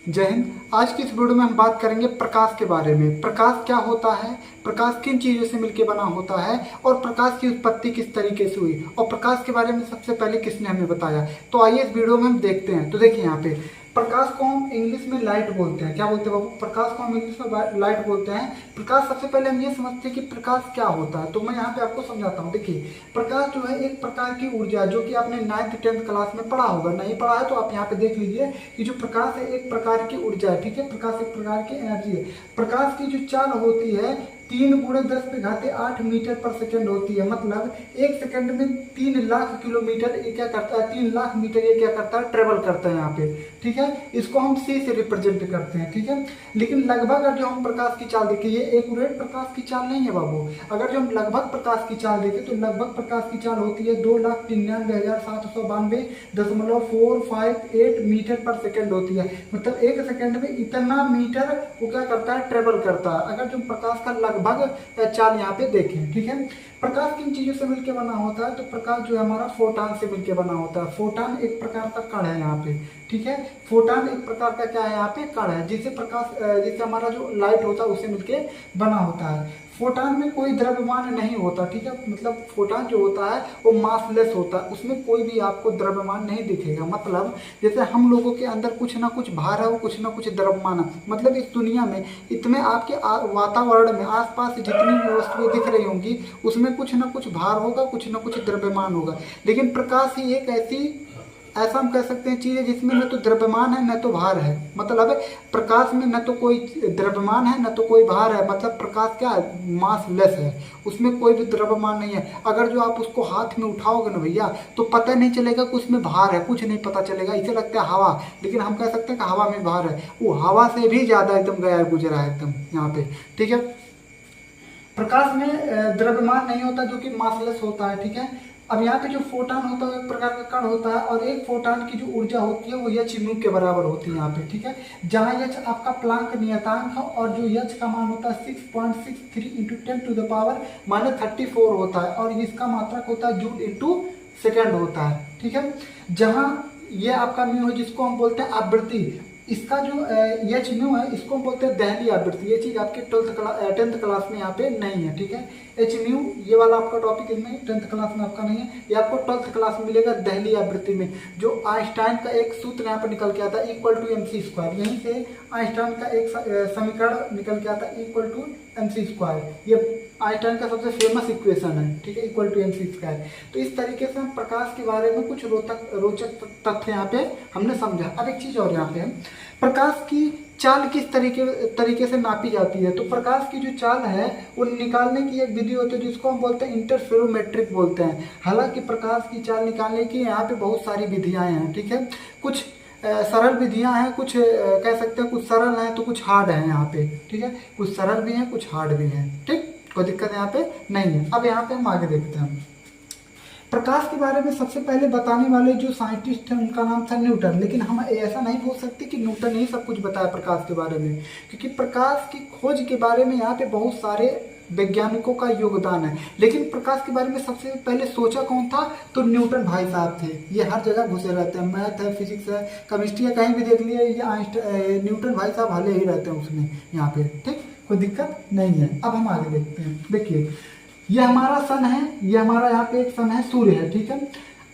जय हिंद। आज की इस वीडियो में हम बात करेंगे प्रकाश के बारे में। प्रकाश क्या होता है, प्रकाश किन चीज़ों से मिलकर बना होता है और प्रकाश की उत्पत्ति किस तरीके से हुई और प्रकाश के बारे में सबसे पहले किसने हमें बताया। तो आइए इस वीडियो में हम देखते हैं। तो देखिए यहाँ पे प्रकाश को हम इंग्लिश में लाइट बोलते हैं। क्या बोलते हैं बाबू? प्रकाश को हम इंग्लिश में लाइट बोलते हैं। प्रकाश, सबसे पहले हम ये समझते हैं कि प्रकाश क्या होता है। तो मैं यहाँ पे आपको समझाता हूँ। देखिए, प्रकाश जो है एक प्रकार की ऊर्जा, जो कि आपने 9th 10th क्लास में पढ़ा होगा। नहीं पढ़ा है तो आप यहाँ पे देख लीजिए कि जो प्रकाश है एक प्रकार की ऊर्जा है। ठीक है, प्रकाश एक प्रकार की एनर्जी है। प्रकाश की जो चाल होती है 3 × 10⁸ मीटर पर सेकेंड होती है। मतलब एक सेकंड में 3 लाख किलोमीटर ये क्या करता है, 3 लाख मीटर ये क्या करता है, ट्रेवल करता है यहाँ पे। ठीक है, इसको हम सी से रिप्रेजेंट करते हैं। ठीक है, लेकिन लगभग अगर जो हम प्रकाश की चाल देखें, ये एक्यूरेट प्रकाश की चाल नहीं है बाबू। अगर जो हम लगभग प्रकाश की चाल देखें तो लगभग प्रकाश की चाल होती है 2,99,792.458 मीटर पर सेकेंड होती है। मतलब एक सेकंड में इतना मीटर वो क्या करता है, ट्रेवल करता है। अगर जो प्रकाश का लगभग चाल यहाँ पे देखें। ठीक है, प्रकाश किन चीजों से मिलकर बना होता है? तो प्रकाश जो है हमारा फोटान से मिलकर बना होता है। फोटान एक प्रकार का कण है यहाँ पे। ठीक है, फोटान एक प्रकार का क्या है यहाँ पे, कण है, जिससे प्रकाश जिससे हमारा जो लाइट होता है उससे मिलकर बना होता है। फोटान में कोई द्रव्यमान नहीं होता। ठीक है, मतलब फोटान जो होता है वो मासलेस होता है, उसमें कोई भी आपको द्रव्यमान नहीं दिखेगा। मतलब जैसे हम लोगों के अंदर कुछ ना कुछ भार है, वो कुछ ना कुछ द्रव्यमान है। मतलब इस दुनिया में इतने आपके वातावरण में आसपास जितनी भी वस्तुएं दिख रही होंगी उसमें कुछ ना कुछ भार होगा, कुछ ना कुछ द्रव्यमान होगा। लेकिन प्रकाश ही एक ऐसा हम कह सकते हैं चीज है जिसमें न तो द्रव्यमान है न तो भार है। मतलब प्रकाश में न तो कोई द्रव्यमान है न तो कोई भार है। मतलब प्रकाश क्या है, मासलेस है, उसमें कोई भी द्रव्यमान नहीं है। अगर जो आप उसको हाथ में उठाओगे ना भैया तो पता नहीं चलेगा कि उसमें भार है, कुछ नहीं पता चलेगा। इसे लगता है हवा, लेकिन हम कह सकते हैं कि हवा में भार है। वो हवा से भी ज्यादा एकदम गया गुजरा है एकदम यहाँ पे। ठीक है, प्रकाश में द्रव्यमान नहीं होता जो कि मासलेस होता है। ठीक है, अब यहाँ पे जो फोटान होता है एक प्रकार का कण होता है और एक फोटान की जो ऊर्जा होती है वो एच म्यू के बराबर होती है यहाँ पे। ठीक है, जहाँ एच आपका प्लांक नियतांक है और जो एच का मान होता है 6.63 × 10⁻34 होता है और इसका मात्रक होता है जूल इंटू सेकेंड होता है। ठीक है, जहाँ ये आपका म्यू है जिसको हम बोलते हैं आवृत्ति, इसका जो एच म्यू है इसको हम बोलते हैं दहली आवृत्ति। ये चीज आपके 10th क्लास में यहाँ पे नहीं है। ठीक है, एच म्यू ये वाला आपका टॉपिक इसमें 10th क्लास में आपका नहीं है, ये आपको 12th क्लास में मिलेगा दहली आवृत्ति में। जो आइंस्टाइन का एक सूत्र यहाँ पे निकल के आता है =mc²। यहीं से आइंस्टाइन का एक समीकरण निकल के आता है =mc²। ये आइंस्टाइन का सबसे फेमस इक्वेशन है। ठीक है, =mc²। तो इस तरीके से हम प्रकाश के बारे में कुछ रोचक तथ्य यहाँ पे हमने समझा। अब एक चीज और यहाँ पे है, प्रकाश की चाल किस तरीके से नापी जाती है। तो प्रकाश की जो चाल है वो निकालने की एक विधि होती है जिसको हम बोलते हैं इंटरफेरोमेट्रिक बोलते हैं। हालांकि प्रकाश की चाल निकालने की यहाँ पे बहुत सारी विधियां हैं। ठीक है, कुछ सरल विधियां हैं, कुछ कह सकते हैं कुछ सरल हैं तो कुछ हार्ड है यहाँ पे। ठीक है, कुछ सरल भी हैं कुछ हार्ड भी हैं। ठीक, कोई दिक्कत यहाँ पे नहीं है। अब यहाँ पे हम आगे देखते हैं। प्रकाश के बारे में सबसे पहले बताने वाले जो साइंटिस्ट हैं उनका नाम था न्यूटन। लेकिन हम ऐसा नहीं बोल सकते कि न्यूटन ही सब कुछ बताया प्रकाश के बारे में, क्योंकि प्रकाश की खोज के बारे में यहाँ पे बहुत सारे वैज्ञानिकों का योगदान है। लेकिन प्रकाश के बारे में सबसे पहले सोचा कौन था? तो न्यूटन भाई साहब थे। ये हर जगह घुसे रहते हैं, मैथ है, फिजिक्स है, केमिस्ट्री है, कहीं भी देख लिए ये न्यूटन भाई साहब हाले ही रहते हैं उसमें यहाँ पे। ठीक, कोई दिक्कत नहीं है। अब हम आगे देखते हैं। देखिए, ये हमारा सन है, ये हमारा यहाँ पे एक सन है, सूर्य है। ठीक है,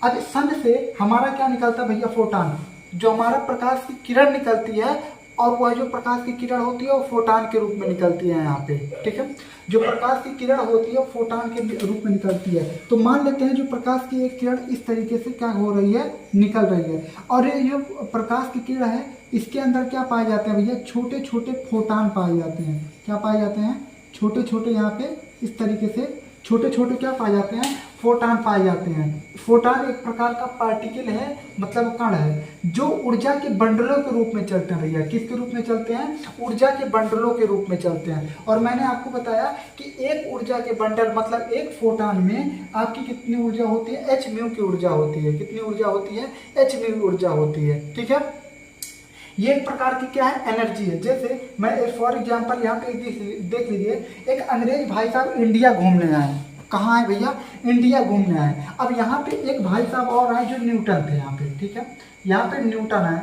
अब सन से हमारा क्या निकलता है भैया, फोटान। जो हमारा प्रकाश की किरण निकलती है और वह जो प्रकाश की किरण होती है वो फोटान के रूप में निकलती है यहाँ पे। ठीक है, जो प्रकाश की किरण होती है वो फोटान के रूप में निकलती है। तो मान लेते हैं जो प्रकाश की एक किरण इस तरीके से क्या हो रही है, निकल रही है, और ये जो प्रकाश की किरण है इसके अंदर क्या पाए जाते हैं भैया, छोटे छोटे फोटान पाए जाते हैं। क्या पाए जाते हैं, छोटे छोटे यहाँ पे इस तरीके से छोटे छोटे क्या पाए जाते हैं, फोटान पाए जाते हैं। फोटान एक प्रकार का पार्टिकल है, मतलब कण है, जो ऊर्जा के बंडलों के रूप में चलते हैं भैया। किसके रूप में चलते हैं, ऊर्जा के बंडलों के रूप में चलते हैं। और मैंने आपको बताया कि एक ऊर्जा के बंडल मतलब एक फोटान में आपकी कितनी ऊर्जा होती है, एच म्यू की ऊर्जा होती है। कितनी ऊर्जा होती है, एच म्यू ऊर्जा होती है। ठीक है, ये एक प्रकार की क्या है, एनर्जी है। जैसे मैं फॉर एग्जांपल यहाँ पे देख लीजिए, एक अंग्रेज भाई साहब इंडिया घूमने आए। कहाँ है भैया, इंडिया घूमने आए। अब यहाँ पे एक भाई साहब और आए जो न्यूटन थे यहाँ पे। ठीक है, यहाँ पे न्यूटन आए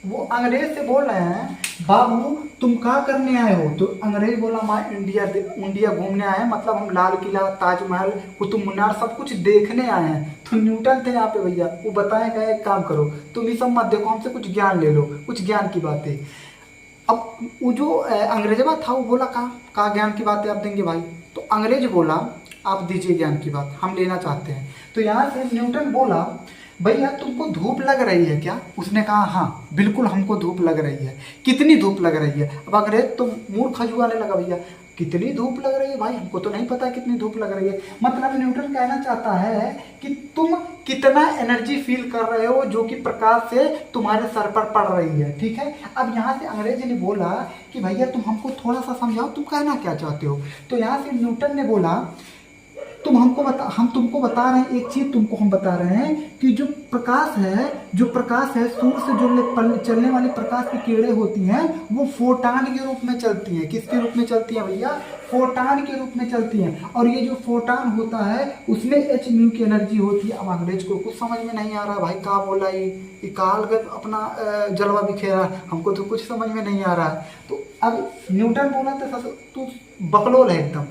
वो अंग्रेज से बोल रहे हैं, बाबू तुम क्या करने आए हो? तो अंग्रेज बोला मैं इंडिया घूमने आए हैं, मतलब हम लाल किला, ताजमहल, कुतुब मीनार सब कुछ देखने आए हैं। तो न्यूटन थे यहाँ पे भैया, वो बताए गए एक काम करो, तुम ये सब मत देखो, हमसे कुछ ज्ञान ले लो, कुछ ज्ञान की बातें। अब वो जो अंग्रेजवा था वो बोला कहा ज्ञान की बातें आप देंगे भाई? तो अंग्रेज बोला आप दीजिए ज्ञान की बात, हम लेना चाहते हैं। तो यहाँ से न्यूटन बोला भैया तुमको धूप लग रही है क्या? उसने कहा हाँ बिल्कुल हमको धूप लग रही है। कितनी धूप लग रही है? अब अंग्रेज तो मूर्ख खजुआने लगा, भैया कितनी धूप लग रही है भाई, हमको तो नहीं पता कितनी धूप लग रही है। मतलब न्यूटन कहना चाहता है कि तुम कितना एनर्जी फील कर रहे हो जो कि प्रकाश से तुम्हारे सर पर पड़ रही है, ठीक है। अब यहाँ से अंग्रेज ने बोला कि भैया तुम हमको थोड़ा सा समझाओ, तुम कहना क्या चाहते हो? तो यहाँ से न्यूटन ने बोला हम तुमको बता रहे हैं एक चीज, तुमको हम बता रहे हैं कि जो प्रकाश है सूर्य से जो चलने वाली प्रकाश की किरणें होती हैं वो फोटान के रूप में चलती हैं। किसके रूप में चलती हैं भैया? फोटान के रूप में चलती हैं। और ये जो फोटान होता है उसमें h म्यू की एनर्जी होती है। अब अंग्रेज को कुछ समझ में नहीं आ रहा, भाई क्या बोला ये काल अपना जलवा बिखेरा, हमको तो कुछ समझ में नहीं आ रहा है। तो अब न्यूटन बोला था तू बकलोल है एकदम,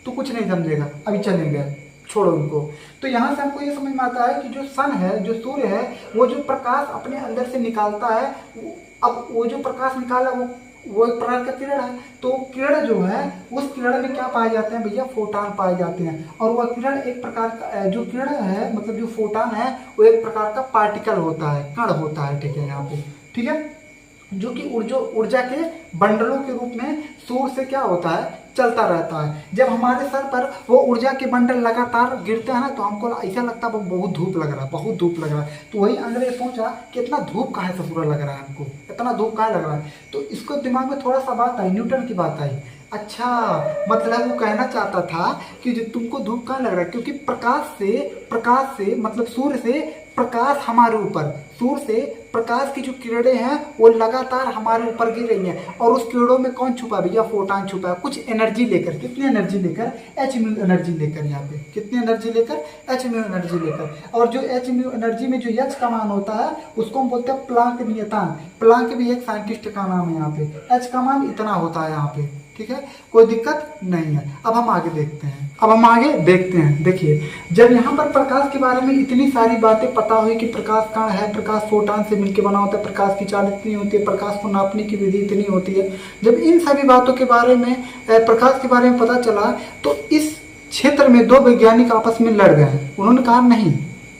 तो कुछ नहीं समझेगा, अभी चलेंगे, छोड़ो उनको। तो यहाँ से हमको ये समझ में आता है कि जो सन है, जो सूर्य है, वो जो प्रकाश अपने अंदर से निकालता है, अब वो जो प्रकाश निकाला वो एक प्रकार का किरण है। तो किरण जो है उस किरण में क्या पाए जाते हैं भैया? फोटान पाए जाते हैं। और वह किरण एक प्रकार का जो किरण है, मतलब जो फोटान है वो एक प्रकार का पार्टिकल होता है, कण होता है, ठीक है यहाँ पे, ठीक है, जो कि ऊर्जा के बंडलों के रूप में सूर्य से क्या होता है? चलता रहता है। जब हमारे सर पर वो ऊर्जा के बंडल लगातार गिरते हैं ना तो हमको ऐसा लगता है बहुत धूप लग रहा है, बहुत धूप लग रहा है। तो वही अंग्रेज सोचा कि इतना धूप काहे से पूरा लग रहा है हमको, इतना धूप काहे लग रहा है? तो इसको दिमाग में थोड़ा सा बात आई, न्यूटन की बात आई। अच्छा, मतलब वो कहना चाहता था कि जो तुमको धूप कहाँ लग रहा है, क्योंकि प्रकाश से मतलब सूर्य से प्रकाश हमारे ऊपर, सूर्य से प्रकाश की जो किरणें हैं वो लगातार हमारे ऊपर गिर रही हैं। और उस किरणों में कौन छुपा है भैया? फोटान छुपा है, कुछ एनर्जी लेकर। कितनी एनर्जी लेकर? h म्यू एनर्जी लेकर। यहाँ पे कितनी एनर्जी लेकर? h म्यू एनर्जी लेकर। और जो h म्यू एनर्जी में जो h का मान होता है उसको हम बोलते हैं प्लांक नियतांक। प्लांक भी एक साइंटिस्ट का नाम है। यहाँ पे h का मान इतना होता है यहाँ पे, ठीक है, कोई दिक्कत नहीं है। अब हम आगे देखते हैं, देखिए जब यहाँ पर प्रकाश के बारे में इतनी सारी बातें पता हुई कि प्रकाश कण है, प्रकाश फोटान से मिलकर बना होता है, प्रकाश की चाल इतनी होती है, प्रकाश को नापने की विधि इतनी होती है, जब इन सभी बातों के बारे में प्रकाश के बारे में पता चला तो इस क्षेत्र में दो वैज्ञानिक आपस में लड़ गए। उन्होंने कहा नहीं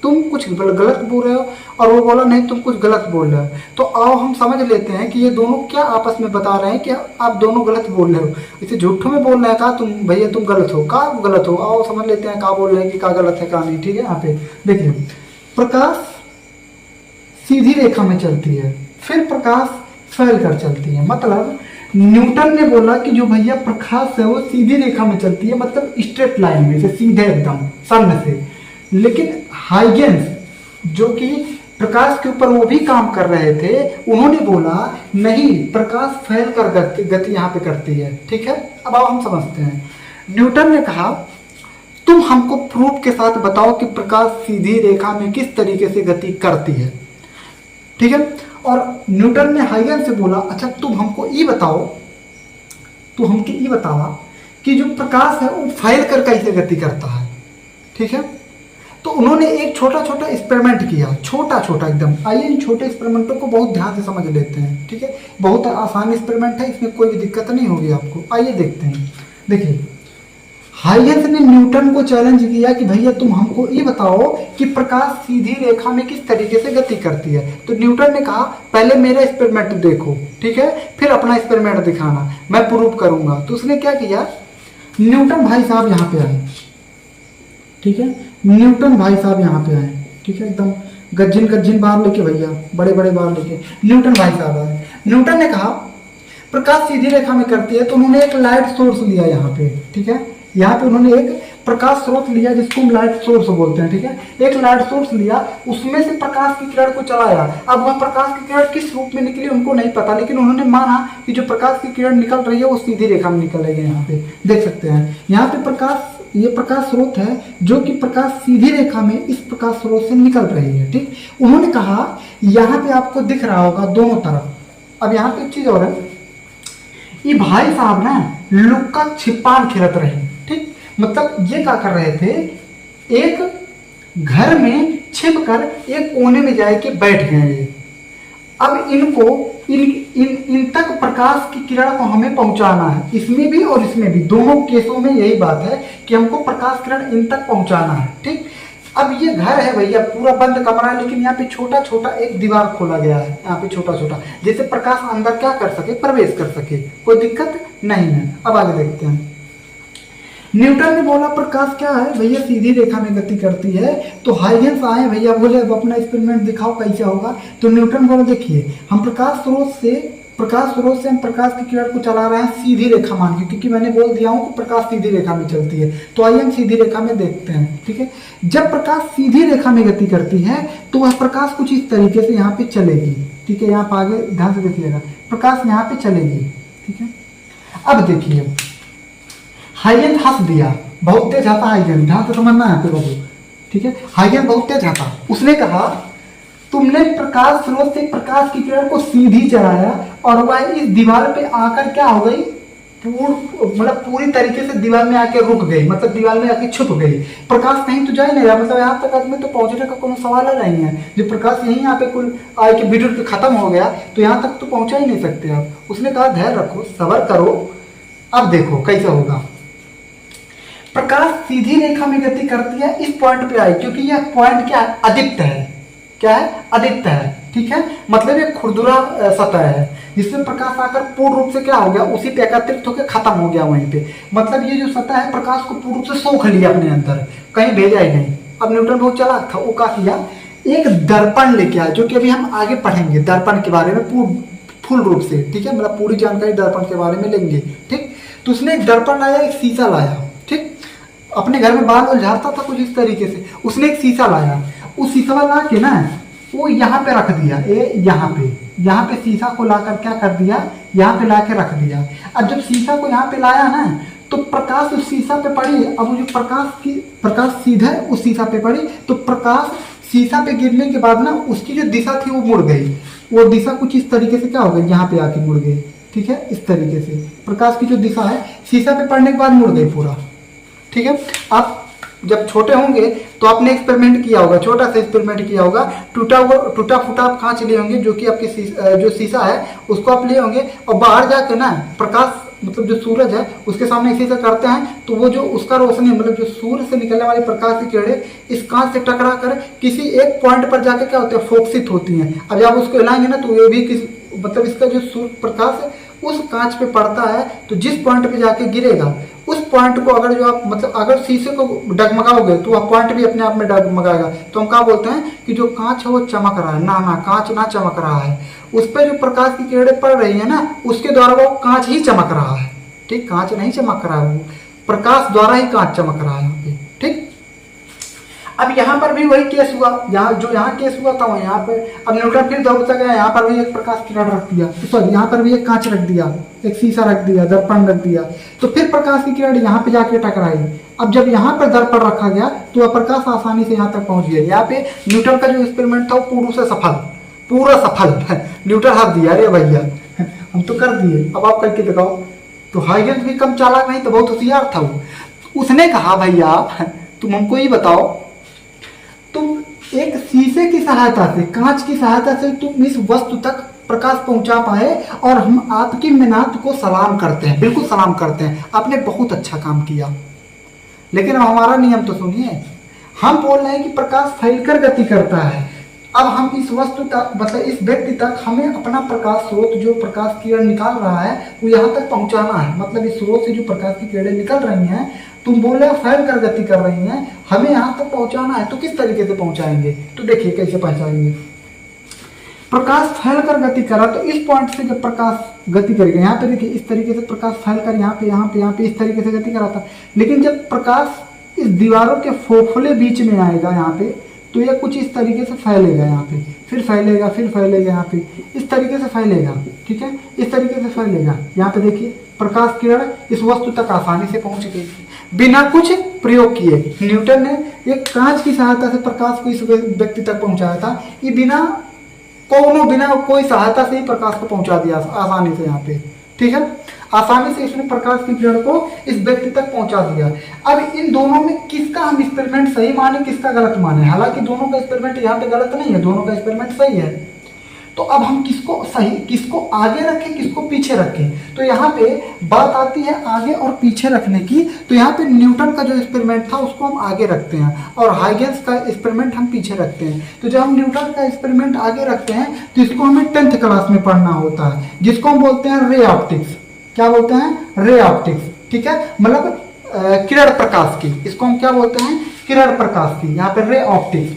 तुम कुछ गलत बोल रहे हो, और वो बोला नहीं तुम कुछ गलत बोल रहे हो। तो आओ हम समझ लेते हैं कि ये दोनों क्या आपस में बता रहे हैं कि आप दोनों गलत बोल रहे हो। इसे झूठों में बोल रहे हैं, कहा तुम भैया तुम गलत हो, कहा गलत हो। आओ समझ लेते हैं कहा बोल रहे हैं कि क्या गलत है कहा नहीं, ठीक है। यहाँ पे देखिए प्रकाश सीधी रेखा में चलती है, फिर प्रकाश फैल कर चलती है। मतलब न्यूटन ने बोला कि जो भैया प्रकाश है वो सीधी रेखा में चलती है, मतलब स्ट्रेट लाइन में से, सीधे एकदम सन से। लेकिन हाइगेंस जो कि प्रकाश के ऊपर वो भी काम कर रहे थे, उन्होंने बोला नहीं प्रकाश फैल कर गति यहाँ पे करती है, ठीक है। अब आओ हम समझते हैं। न्यूटन ने कहा तुम हमको प्रूफ के साथ बताओ कि प्रकाश सीधी रेखा में किस तरीके से गति करती है, ठीक है। और न्यूटन ने हाइगेंस से बोला अच्छा तुम हमको ये बताओ, तो हमको ये बतावा कि जो प्रकाश है वो फैल कर कैसे गति करता है, ठीक है। तो उन्होंने एक छोटा छोटा एक्सपेरिमेंट किया, छोटा छोटा एकदम। आइए इन छोटे एक्सपेरिमेंटों को बहुत ध्यान से समझ लेते हैं, ठीक है। बहुत आसान एक्सपेरिमेंट है, इसमें कोई भी दिक्कत नहीं होगी आपको। आइए देखते हैं। देखिए हाइगेंस ने न्यूटन को चैलेंज किया कि भैया तुम हमको ये बताओ कि प्रकाश सीधी रेखा में किस तरीके से गति करती है। तो न्यूटन ने कहा पहले मेरा एक्सपेरिमेंट देखो, ठीक है, फिर अपना एक्सपेरिमेंट दिखाना, मैं प्रूव करूंगा। तो उसने क्या किया, न्यूटन भाई साहब यहाँ पे आए, ठीक है, न्यूटन भाई साहब यहाँ पे आए, ठीक है, एकदम गज्जिन बार लेके भैया, बड़े बड़े बार लेके न्यूटन भाई साहब आए। न्यूटन ने कहा प्रकाश सीधी रेखा में करती है, तो उन्होंने एक लाइट सोर्स लिया यहाँ पे, ठीक है। यहाँ पे उन्होंने एक प्रकाश स्रोत लिया जिसको हम लाइट सोर्स बोलते हैं, ठीक है। एक लाइट सोर्स लिया, उसमें से प्रकाश की किरण को चलाया। अब वह प्रकाश की किरण किस रूप में निकली उनको नहीं पता, लेकिन उन्होंने माना कि जो प्रकाश की किरण निकल रही है वो सीधी रेखा में निकल रही है। यहाँ पे देख सकते हैं, यहाँ पे प्रकाश ये प्रकाश स्रोत है जो कि प्रकाश सीधी रेखा में इस प्रकाश स्रोत से निकल रही है। ठीक, उन्होंने कहा यहाँ पे आपको दिख रहा होगा दोनों तरफ। अब यहाँ पे एक चीज और है, ये भाई साहब ना लुक्का छिपान खेलत रहे। ठीक, मतलब ये क्या कर रहे थे, एक घर में छिप कर एक कोने में जाके बैठ गए ये। अब इनको इन तक प्रकाश की किरण को हमें पहुंचाना है, इसमें भी और इसमें भी, दोनों केसों में यही बात है कि हमको प्रकाश किरण इन तक पहुंचाना है। ठीक, अब ये घर है भैया, पूरा बंद कमरा है, लेकिन यहाँ पे छोटा छोटा एक दीवार खोला गया है, यहाँ पे छोटा छोटा, जिससे प्रकाश अंदर क्या कर सके, प्रवेश कर सके, कोई दिक्कत नहीं है। अब आगे देखते हैं। न्यूटन ने बोला प्रकाश क्या है भैया, सीधी रेखा में गति करती है। तो हाइगेंस आए भैया, बोले अब अपना एक्सपेरिमेंट दिखाओ कैसे होगा। तो न्यूटन बोले देखिए, हम प्रकाश स्रोत से हम प्रकाश की किरण को चला रहे हैं सीधी रेखा मान के, क्योंकि मैंने बोल दिया हूं कि प्रकाश सीधी रेखा में चलती है। तो आइए हम सीधी रेखा में देखते हैं। ठीक है, जब प्रकाश सीधी रेखा में गति करती है तो वह प्रकाश कुछ इस तरीके से यहाँ पे चलेगी। ठीक है, यहाँ पे आगे ध्यान से देखिएगा, प्रकाश यहाँ पे चलेगी। ठीक है, अब देखिए हाइगेंस हंस दिया, बहुत तेज हंसा हाइगेंस, ध्यान से समझना है आपको बाबू। ठीक है, हाइगेंस बहुत तेज हंसा, उसने कहा तुमने प्रकाश स्रोत से प्रकाश की किरण को सीधी चलाया और वह इस दीवार पे आकर क्या हो गई, मतलब पूरी तरीके से दीवार में आके रुक गई, मतलब दीवार में आके छुप गई। प्रकाश कहीं तो जा ही नहीं रहा, मतलब यहाँ तक आदमी तो पहुंचने का कोई सवाल नहीं है। जो प्रकाश यहीं यहाँ पे कुल आए के वीडियो पे खत्म हो गया तो यहाँ तक तो पहुंचा ही नहीं सकते आप। उसने कहा धैर्य रखो, सब्र करो, अब देखो कैसे होगा। प्रकाश सीधी रेखा में गति करती है, इस पॉइंट पे आई, क्योंकि यह पॉइंट क्या है, अदीप्त है। क्या है, अदीप्त है। ठीक है, मतलब ये खुरदुरा सतह है जिसमें प्रकाश आकर पूर्ण रूप से क्या हो गया, उसी पे एकत्रित होकर खत्म हो गया वहीं पे। मतलब ये जो सतह है प्रकाश को पूर्ण रूप से सोख लिया अपने अंदर, कहीं भेजा ही नहीं। अब न्यूटन बहुत चालाक था, वो क्या किया, एक दर्पण लेके आया, जो कि अभी हम आगे पढ़ेंगे दर्पण के बारे में फुल रूप से। ठीक है, मतलब पूरी जानकारी दर्पण के बारे में लेंगे। ठीक, तो उसने एक दर्पण लाया, एक शीशा लाया। ठीक, अपने घर में बाल झाड़ता था कुछ इस तरीके से, उसने एक शीशा लाया, उस शीशा ला के ना वो यहाँ पे रख दिया, यहाँ पे शीशा को लाकर क्या कर दिया, यहाँ पे ला के रख दिया। अब जब शीशा को यहाँ पे लाया ना तो प्रकाश उस शीशा पे पड़ी। अब वो जो प्रकाश सीधा उस शीशा पे पड़ी, तो प्रकाश शीशा पे गिरने के बाद ना उसकी जो दिशा थी वो मुड़ गई। वो दिशा कुछ इस तरीके से क्या हो गई, यहाँ पे आके मुड़ गई। ठीक है, इस तरीके से प्रकाश की जो दिशा है शीशा पे पड़ने के बाद मुड़ गई पूरा। ठीक है, आप जब छोटे होंगे तो आपने एक्सपेरिमेंट किया होगा, छोटा सा एक्सपेरिमेंट किया होगा, टूटा फूटा आप कांच लिए होंगे, जो कि आपके जो शीशा है उसको आप लिए होंगे, और बाहर जाके ना प्रकाश मतलब जो सूरज है उसके सामने इसी से करते हैं, तो वो जो उसका रोशनी मतलब जो सूर्य से निकलने वाली प्रकाश की किरणें इस कांच से टकरा कर किसी एक पॉइंट पर जाके क्या होते हैं, फोकसित होती हैं। अब जब उसको हिलाएंगे ना तो ये भी मतलब इसका जो सूर्य प्रकाश है उस कांच पे पड़ता है, तो जिस पॉइंट पे जाके गिरेगा उस पॉइंट को अगर जो आप मतलब अगर शीशे को डगमगाओगे तो वह पॉइंट भी अपने आप में डगमगाएगा। तो हम क्या बोलते हैं कि जो कांच है वो चमक रहा है, ना कांच ना चमक रहा है, उस पर जो प्रकाश की किरणें पड़ रही है ना उसके द्वारा वो कांच ही चमक रहा है। ठीक, कांच नहीं चमक रहा है, वो प्रकाश द्वारा ही कांच चमक रहा है यहाँ पे। ठीक, अब यहाँ पर भी वही केस हुआ, यहाँ केस हुआ था यहाँ पे। अब न्यूटन फिर दौड़ से गया, यहाँ पर भी एक प्रकाश किरण रख दिया, सॉरी यहाँ पर भी एक कांच रख दिया, एक शीशा रख दिया, दर्पण रख दिया, तो फिर प्रकाश की किरण यहाँ पे जाके टकराई। अब जब यहाँ पर दर्पण रखा गया तो वह प्रकाश आसानी से यहाँ तक पहुंच गया। यहाँ पे न्यूटन का जो एक्सपेरिमेंट था वो पूरा सफल न्यूटन हंस दिया, अरे भैया हम तो कर दिए, अब आप करके दिखाओ। तो हाइगेंस भी कम चालाक नहीं तो बहुत होशियार था वो। उसने कहा भैया तुम हमको ये बताओ, तुम एक शीशे की सहायता से, कांच की सहायता से तुम इस वस्तु तक प्रकाश पहुंचा पाए और हम आपकी मेहनत को सलाम करते हैं, बिल्कुल सलाम करते हैं, आपने बहुत अच्छा काम किया। लेकिन अब हमारा नियम तो सुनिए, हम बोल रहे हैं कि प्रकाश फैलकर गति करता है। अब हम इस वस्तु तक मतलब इस व्यक्ति तक हमें अपना प्रकाश स्रोत जो प्रकाश किरण निकाल रहा है वो यहाँ तक पहुंचाना है। मतलब इस स्रोत से जो प्रकाश की किरणें निकल रही हैं, तुम बोल रहे हो फैल कर गति कर रही हैं, हमें यहाँ तक पहुंचाना है। तो किस तरीके से पहुंचाएंगे, तो देखिए कैसे पहुंचाएंगे। प्रकाश फैल कर गति करा तो इस पॉइंट से जब प्रकाश गति करेगा, यहाँ पे देखिए इस तरीके से प्रकाश फैल कर यहाँ पे इस तरीके से गति कराता। लेकिन जब प्रकाश इस दीवारों के फोफले बीच में आएगा यहाँ पे, तो यह कुछ इस तरीके से फैलेगा, यहाँ पे फिर फैलेगा यहाँ पे, इस तरीके से फैलेगा। ठीक है, इस तरीके से फैलेगा। यहाँ पे देखिए प्रकाश किरण इस वस्तु तक आसानी से पहुंच गई। बिना कुछ प्रयोग किए। न्यूटन ने एक कांच की सहायता से प्रकाश को इस व्यक्ति तक पहुंचाया था। ये बिना कोई सहायता से ही प्रकाश को पहुंचा दिया आसानी से यहाँ पे, ठीक है। आसानी से इसने प्रकाश की किरण को इस व्यक्ति तक पहुंचा दिया। अब इन दोनों में किसका हम एक्सपेरिमेंट सही माने, किसका गलत माने? हालांकि दोनों का एक्सपेरिमेंट यहाँ पे गलत नहीं है, दोनों का एक्सपेरिमेंट सही है। तो अब हम किसको आगे रखें, किसको पीछे रखें? तो यहाँ पे बात आती है आगे और पीछे रखने की। तो यहाँ पे न्यूटन का जो एक्सपेरिमेंट था उसको हम आगे रखते हैं और हाइगेंस का एक्सपेरिमेंट हम पीछे रखते हैं। तो जब हम न्यूटन का एक्सपेरिमेंट आगे रखते हैं तो इसको हमें 10th क्लास में पढ़ना होता है, जिसको हम बोलते हैं रे ऑप्टिक्स। क्या बोलते हैं? रे ऑप्टिक्स, ठीक है। मतलब किरण प्रकाश की, इसको हम क्या बोलते हैं? किरण प्रकाश की, यहाँ पे रे ऑप्टिक्स,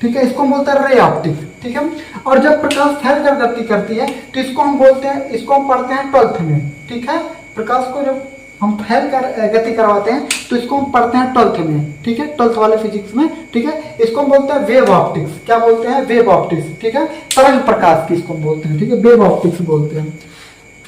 ठीक है। इसको हम बोलते हैं रे ऑप्टिक्स, ठीक है। और जब प्रकाश फैलकर गति करती है तो इसको हम बोलते हैं, इसको हम पढ़ते हैं 12th में, ठीक है। प्रकाश को जब हम फैलकर गति करवाते हैं तो इसको हम पढ़ते हैं 12th में, ठीक है, 12th वाले फिजिक्स में, ठीक है। इसको हम बोलते हैं वेव ऑप्टिक्स। क्या बोलते हैं? वेव ऑप्टिक्स, ठीक है। तरंग प्रकाश की इसको हम बोलते हैं, ठीक है, वेव ऑप्टिक्स बोलते हैं।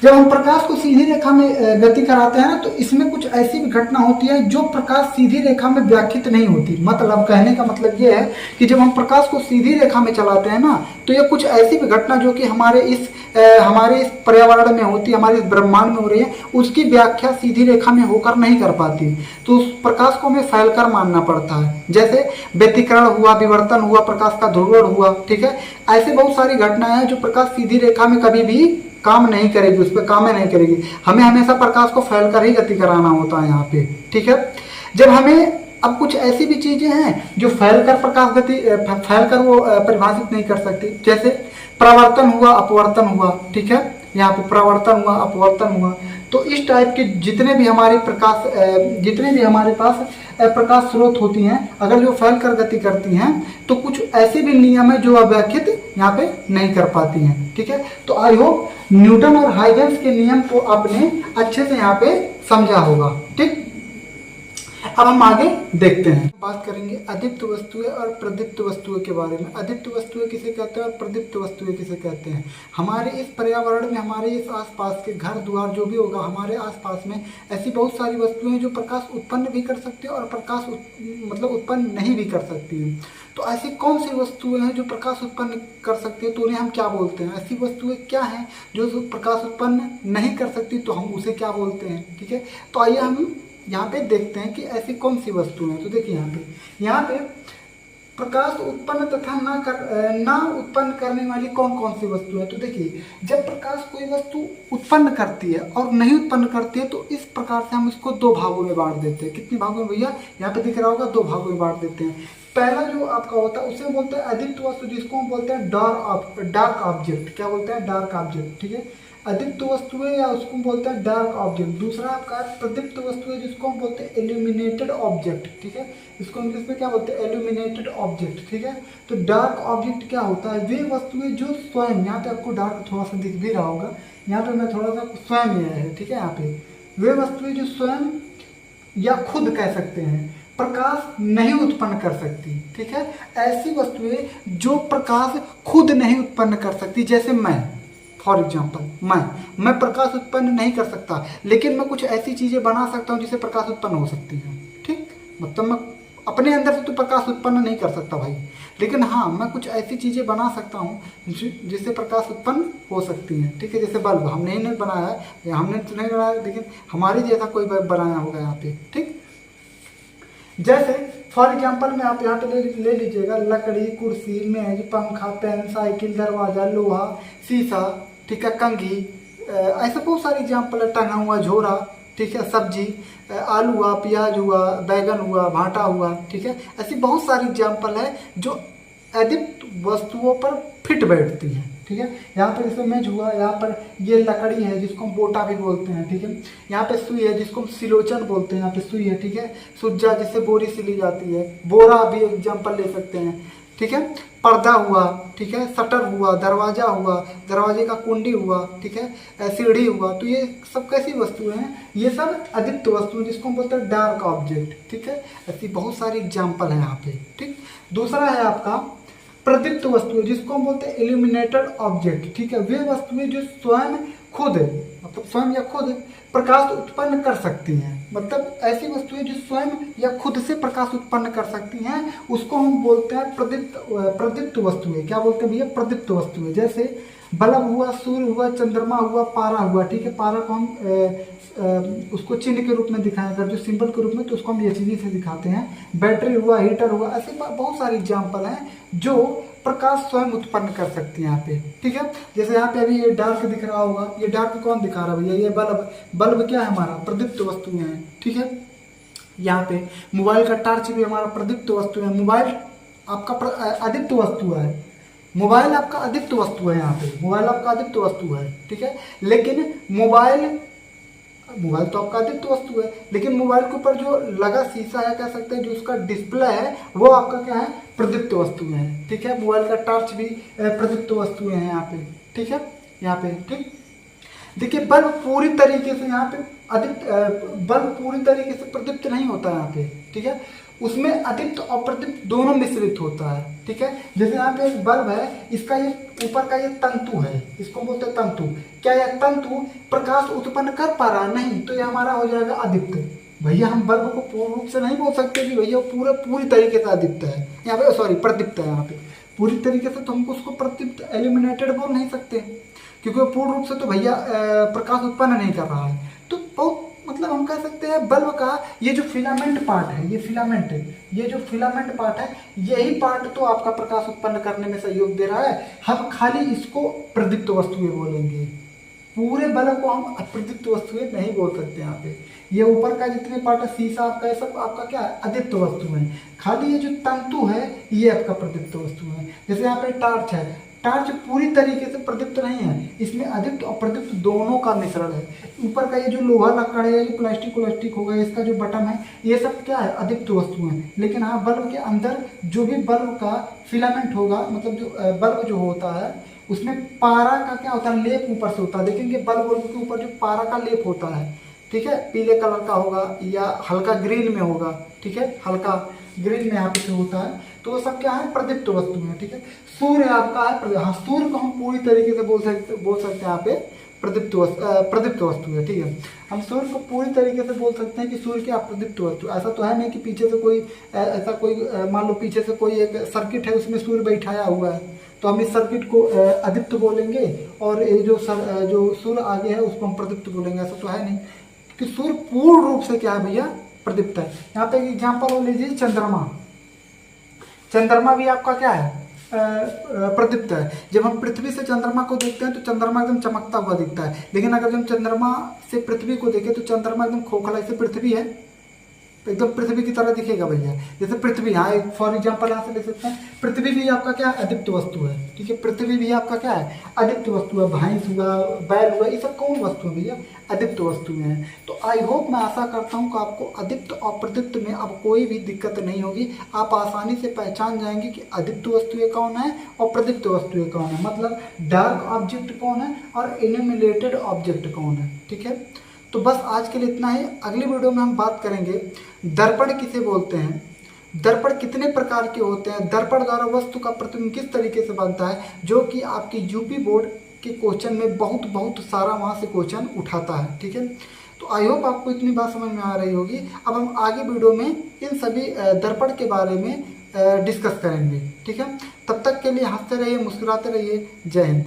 जब हम प्रकाश को सीधी रेखा में गति कराते हैं ना तो इसमें कुछ ऐसी भी घटना होती है जो प्रकाश सीधी रेखा में व्याख्यित नहीं होती। मतलब कहने का मतलब ये है कि जब हम प्रकाश को सीधी रेखा में चलाते हैं ना तो ये कुछ ऐसी भी घटना जो कि हमारे इस पर्यावरण में होती है, हमारे इस ब्रह्मांड में हो रही है, उसकी व्याख्या सीधी रेखा में होकर नहीं कर पाती। तो उस प्रकाश को हमें फैलकर मानना पड़ता है। जैसे व्यतिकरण हुआ, विवर्तन हुआ, प्रकाश का ध्रुवण हुआ, ठीक है। ऐसे बहुत सारी घटनाएं हैं जो प्रकाश सीधी रेखा में कभी भी काम नहीं करेगी, उस पर काम नहीं करेगी। हमें हमेशा प्रकाश को फैलकर ही गति कराना होता है यहाँ पे, ठीक है। जब हमें अब कुछ ऐसी भी चीजें हैं जो फैलकर प्रकाश गति फैलकर वो परिभाषित नहीं कर सकती। जैसे परावर्तन हुआ, अपवर्तन हुआ, ठीक है। यहाँ पे परावर्तन हुआ, अपवर्तन हुआ। तो इस टाइप के जितने भी हमारे पास प्रकाश स्रोत होती हैं, अगर जो फैल कर गति करती हैं तो कुछ ऐसे भी नियम है जो अव्याख्यित यहाँ पे नहीं कर पाती हैं, ठीक है। तो आई होप न्यूटन और हाइगेंस के नियम को आपने अच्छे से यहाँ पे समझा होगा, ठीक। अब हम आगे देखते हैं, बात करेंगे अदीप्त वस्तुएं और प्रदीप्त वस्तुएं के बारे में। अदीप्त वस्तुएं किसे कहते हैं और प्रदीप्त वस्तुएं किसे कहते हैं? हमारे इस पर्यावरण में, हमारे इस आसपास के घर द्वार जो भी होगा, हमारे आसपास में ऐसी बहुत सारी वस्तुएं हैं जो प्रकाश उत्पन्न भी कर सकती है और प्रकाश मतलब उत्पन्न नहीं भी कर सकती है। तो ऐसी कौन सी वस्तुएं हैं जो प्रकाश उत्पन्न कर सकती है, तो उन्हें हम क्या बोलते हैं? ऐसी वस्तुएं क्या हैं जो प्रकाश उत्पन्न नहीं कर सकती, तो हम उसे क्या बोलते हैं, ठीक है। तो आइए हम यहाँ पे देखते हैं कि ऐसी कौन सी वस्तुएं हैं। तो देखिए यहाँ पे प्रकाश उत्पन्न तथा ना उत्पन्न करने वाली कौन कौन सी वस्तु है। तो देखिए जब प्रकाश कोई वस्तु उत्पन्न करती है और नहीं उत्पन्न करती है तो इस प्रकार से हम इसको दो भागों में बांट देते हैं। कितने भागों में भैया? यहाँ पे दिख रहा होगा, दो भागों में बांट देते हैं। पहला जो आपका होता है उसे बोलते हैं अदीप्त वस्तु, जिसको हम बोलते हैं डार्क ऑब्जेक्ट। क्या बोलते हैं? डार्क ऑब्जेक्ट, ठीक है। अदीप्त वस्तुएं या उसको बोलते हैं डार्क ऑब्जेक्ट। दूसरा आपका प्रदीप्त वस्तुएं जिसको हम बोलते हैं इल्यूमिनेटेड ऑब्जेक्ट, ठीक है। इसको इंग्लिश में क्या बोलते हैं? इल्यूमिनेटेड ऑब्जेक्ट, ठीक है। तो डार्क ऑब्जेक्ट क्या होता है? वे वस्तुएं जो स्वयं, यहाँ पे आपको डार्क थोड़ा सा दिख भी रहा होगा, यहाँ पे मैं थोड़ा सा स्वयं लिया है, ठीक है। यहाँ पे वे वस्तुएं जो स्वयं या खुद कह सकते हैं प्रकाश नहीं उत्पन्न कर सकती, ठीक है। ऐसी वस्तुएं जो प्रकाश खुद नहीं उत्पन्न कर सकती, जैसे मैं, फॉर एग्जाम्पल मैं प्रकाश उत्पन्न नहीं कर सकता, लेकिन मैं कुछ ऐसी चीजें बना सकता हूँ जिससे प्रकाश उत्पन्न हो सकती है, ठीक। मतलब मैं अपने अंदर से तो प्रकाश उत्पन्न नहीं कर सकता भाई, लेकिन हाँ मैं कुछ ऐसी चीजें बना सकता हूँ जिससे प्रकाश उत्पन्न हो सकती है, ठीक है। जैसे बल्ब हमने नहीं बनाया है, हमने तो नहीं बनाया, लेकिन हमारे जैसा कोई बल्ब बनाया होगा यहाँ पे, ठीक। जैसे फॉर एग्जाम्पल में आप यहाँ पे ले लीजिएगा लकड़ी, कुर्सी, मेज, पंखा, पेन, साइकिल, दरवाजा, लोहा, शीशा, ठीक है, कंघी, ऐसे बहुत सारे एग्जाम्पल है। टंगा हुआ झोरा, ठीक है, सब्जी, आलू हुआ, प्याज हुआ, बैगन हुआ, भाटा हुआ, ठीक है। ऐसी बहुत सारी एग्जाम्पल है जो अदीप्त वस्तुओं पर फिट बैठती है, ठीक है। यहाँ पर जैसे मेज हुआ, यहाँ पर ये लकड़ी है जिसको हम बोटा भी बोलते हैं, ठीक है। यहाँ पे सुई है जिसको हम सिलोचन बोलते हैं, यहाँ पे सुई है, ठीक है। सुज्जा जिससे बोरी सिली जाती है, बोरा भी एग्जाम्पल ले सकते हैं, ठीक है। पर्दा हुआ, ठीक है, शटर हुआ, दरवाजा हुआ, दरवाजे का कुंडी हुआ, ठीक है, सीढ़ी हुआ। तो ये सब कैसी वस्तुएं हैं? ये सब अदीप्त वस्तु जिसको हम बोलते हैं डार्क ऑब्जेक्ट, ठीक है। ऐसी बहुत सारी एग्जाम्पल है यहाँ पे, ठीक। दूसरा है आपका प्रदीप्त वस्तुएं जिसको हम बोलते हैं इल्यूमिनेटेड ऑब्जेक्ट, ठीक है। वे वस्तुएं जो स्वयं खुद मतलब स्वयं या खुद प्रकाश उत्पन्न कर सकती हैं। मतलब ऐसी वस्तुएं जो स्वयं या खुद से प्रकाश उत्पन्न कर सकती हैं उसको हम बोलते हैं प्रदीप्त वस्तुएं। क्या बोलते हैं भैया? प्रदीप्त वस्तुएं। जैसे बल्ब हुआ, सूर्य हुआ, चंद्रमा हुआ, पारा हुआ। ठीक है, पारा को हम उसको चिन्ह के रूप में दिखाएं, अगर जो सिंबल के रूप में, तो उसको हम एचजी से दिखाते हैं। बैटरी हुआ, हीटर हुआ, ऐसे बहुत सारी एग्जाम्पल हैं जो प्रकाश स्वयं उत्पन्न कर सकती है यहाँ पे। ठीक है, जैसे यहाँ पे अभी ये डार्क दिख रहा होगा, ये डार्क कौन दिखा रहा है भैया? ये बल्ब। बल्ब क्या है? हमारा प्रदीप्त वस्तुएं हैं। ठीक है, यहाँ पे मोबाइल का टॉर्च भी हमारा प्रदीप्त वस्तु है। मोबाइल आपका अदीप्त वस्तु है। मोबाइल आपका अदीप्त वस्तु है। यहाँ पे मोबाइल आपका अदीप्त वस्तु है। ठीक है, लेकिन मोबाइल तो आपका अदीप्त वस्तु है, लेकिन मोबाइल के ऊपर जो लगा शीशा है, कह सकते हैं जो उसका डिस्प्ले है, वो आपका क्या है? प्रदीप्त वस्तु है। ठीक है, मोबाइल का टॉर्च भी प्रदीप्त वस्तु है यहाँ पे। ठीक है, यहाँ पे ठीक। देखिए बल्ब पूरी तरीके से यहाँ पे बल्ब पूरी तरीके से प्रदीप्त नहीं होता है यहाँ पे। ठीक है, उसमें अदीप्त और प्रदीप्त दोनों मिश्रित होता है। ठीक है, जैसे यहाँ पे एक बल्ब है, इसका ये ऊपर का ये तंतु है, इसको बोलते हैं तंतु। क्या यह तंतु प्रकाश उत्पन्न कर पा रहा? नहीं, तो ये हमारा हो जाएगा अदीप्त। भैया हम बल्ब को पूर्ण रूप से नहीं बोल सकते कि भैया पूरी तरीके से अदीप्त है यहाँ पे, सॉरी प्रदीप्त है यहाँ पे। पूरी तरीके से तो हमको उसको प्रदीप्त एल्यूमिनेटेड बोल नहीं सकते, क्योंकि वो पूर्ण रूप से तो भैया प्रकाश उत्पन्न नहीं कर रहा है। तो बहुत मतलब हम कह सकते हैं बल्ब का ये जो फिलामेंट पार्ट है, ये फिलामेंट है, ये जो फिलामेंट पार्ट है, यही पार्ट तो आपका प्रकाश उत्पन्न करने में सहयोग दे रहा है। हम खाली इसको प्रदीप्त वस्तुएं बोलेंगे, पूरे बल्ब को हम अप्रदीप्त वस्तुएं नहीं बोल सकते। यहाँ पे ये ऊपर का जितने पार्ट है, शीशा आपका, ये सब आपका क्या है? अदीप्त वस्तु है। खाली ये जो तंतु है ये आपका प्रदीप्त वस्तु है। जैसे यहाँ पे टॉर्च है, टॉर्च पूरी तरीके से प्रदीप्त नहीं है, इसमें अदीप्त और प्रदीप्त दोनों का मिश्रण है। ऊपर का ये जो लोहा लकड़ है, जो प्लास्टिक होगा, इसका जो बटन है, ये सब क्या है? अदीप्त वस्तु है। लेकिन हाँ, बल्ब के अंदर जो भी बल्ब का फिलामेंट होगा, मतलब जो बल्ब जो होता है, उसमें पारा का क्या होता है? लेप ऊपर से होता है। देखेंगे बल्ब के ऊपर जो पारा का लेप होता है, ठीक है, पीले कलर का होगा या हल्का ग्रीन में होगा। ठीक है, हल्का ग्रीन में यहाँ पे होता है, तो वो सब क्या है? प्रदीप्त वस्तु है। ठीक है, सूर्य आपका है, हाँ, सूर्य को हम पूरी तरीके से बोल सकते हैं यहाँ पे प्रदीप्त वस्तु है। ठीक है, हम सूर्य को पूरी तरीके से बोल सकते हैं कि सूर्य क्या? प्रदीप्त वस्तु। ऐसा तो है नहीं कि पीछे से कोई ऐसा कोई मान लो पीछे से कोई एक सर्किट है, उसमें सूर्य बैठाया हुआ है, तो हम इस सर्किट को अदीप्त बोलेंगे, और ये जो सूर्य आगे है उसको हम प्रदीप्त बोलेंगे। ऐसा तो है नहीं कि सूर्य पूर्ण रूप से क्या है भैया? प्रदीप्त है। यहाँ पे एक एग्जाम्पल हो लीजिए, चंद्रमा। चंद्रमा भी आपका क्या है? प्रदीप्त है। जब हम पृथ्वी से चंद्रमा को देखते हैं तो चंद्रमा एकदम चमकता हुआ दिखता है, लेकिन अगर हम चंद्रमा से पृथ्वी को देखें तो चंद्रमा एकदम खोखला, जैसे पृथ्वी है एकदम पृथ्वी की तरह दिखेगा भैया। जैसे पृथ्वी, हाँ, एक फॉर एग्जाम्पल यहाँ से ले सकते हैं, पृथ्वी भी आपका क्या है? अदीप्त वस्तु है। ठीक है, पृथ्वी भी आपका क्या है? अदीप्त वस्तु है। भैंस हुआ, बैल हुआ, ये सब कौन वस्तु है भैया? अदीप्त वस्तुएं हैं। तो आई होप, मैं आशा करता हूँ कि आपको अदीप्त और प्रदीप्त में अब कोई भी दिक्कत नहीं होगी। आप आसानी से पहचान जाएंगे कि अदीप्त वस्तुएं कौन है और प्रदीप्त वस्तुएं कौन है, मतलब डार्क ऑब्जेक्ट कौन है और इल्यूमिनेटेड ऑब्जेक्ट कौन है। ठीक है, तो बस आज के लिए इतना ही। अगली वीडियो में हम बात करेंगे दर्पण किसे बोलते हैं, दर्पण कितने प्रकार के होते हैं, दर्पण द्वारा वस्तु का प्रतिबिंब किस तरीके से बनता है, जो कि आपकी यूपी बोर्ड के क्वेश्चन में बहुत सारा वहाँ से क्वेश्चन उठाता है। ठीक है, तो आई होप आपको इतनी बात समझ में आ रही होगी। अब हम आगे वीडियो में इन सभी दर्पण के बारे में डिस्कस करेंगे। ठीक है, तब तक के लिए हंसते रहिए, मुस्कुराते रहिए। जय हिंद।